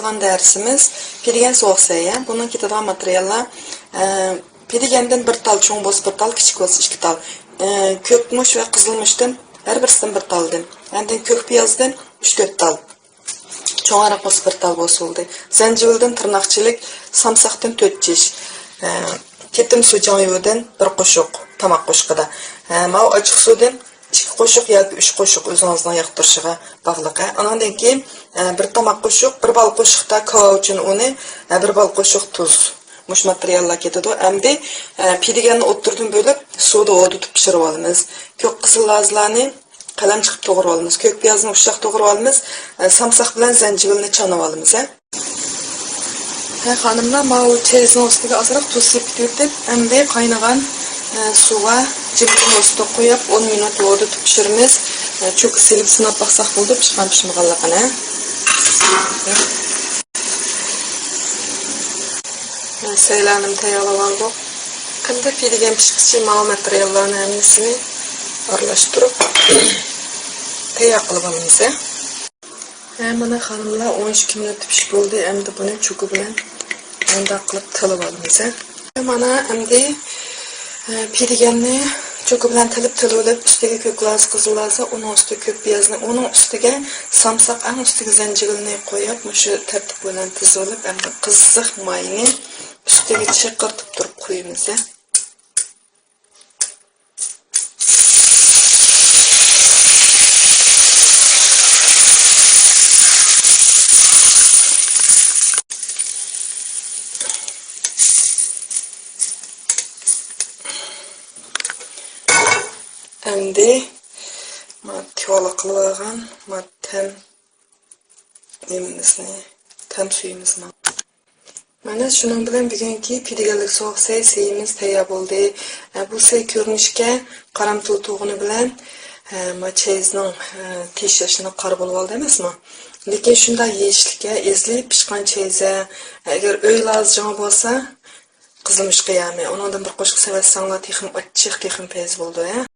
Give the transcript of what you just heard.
ketadigan dersimiz pirigen soğuk seya. Bunun ketadigan materiallar pirigendan bir tal çoğun boz, bir tal kichik boz, 2 tal. Kökmüş ve kızılmıştan her birisinden bir taldan. Yani kök piyazdan 3-4 tal. Çoğarak boz bir tal boz oldu. Zencivilden tırnakçılık, samsaktan 4 çeş. Ketim su canyodan bir qo'shiq, tamak qo'shig'ida. Mau ochiq suvdan 2 qo'shiq yoki 3 qo'shiq o'zingizning yoqtirishiga bog'liq. Andan keyin bir tamak qo'shiq, bir bal qo'shiqda kava uchun uni, bir bal qo'shiq tuz. Mush materiallar ketadi. Endi piriganni o'ttirdim bo'lib, suvda o'ditib pishirib olamiz. Ko'k qizil lazlarni qalam chiqib to'g'rab olamiz. Ko'k piyozni ushoq to'g'rab olamiz. Samsaq bilan zanjibilni chanab olamiz. Hanımlar, mau çeyizin üstüge azarak tuz sepip yürütüp, endi kaynagan suğa cimrin üstüge koyup 10 minut yoğurdup pişirimiz. Çok silip sınap baksak buldu, pişkan pişmiğallakana. Seylanım tayalavan bu. Kında pirigen pişkiçi mau materyallarını emnisini arlaştırıp tayaklıbamız. Mana hanımlar 13 minut pişik oldu. Endi bunu çuku bilen onda qilib tilib olamiz. Mana endi piriganni çuku bilen tilib olib, ustiga ko'k laz, qizil lazı, onun ustiga ko'k piyozni, onun ustiga samsaq, ang ustiga zanjibilni qo'yib, mushu tartib bilan tizib olib, endi qiziq mayni ustiga chiqirtib turib qo'yamiz. Endi tiyala qilgan tam suyimizni. Mana shuning bilan bugungi piriganlik so'q seyimiz tayyor bo'ldi. Bu sey ko'rinishga qaramtul to'g'ini bilan cheyizning teshishini qar bo'lib oldi emasmi? Lekin shunday yeyishlikka ezilib pishgan cheyza agar uy lazım bo'lsa qizilmish qiyami. Ondan bir qo'shiq sevatsanglar texim achchiq texim pez bo'ldi.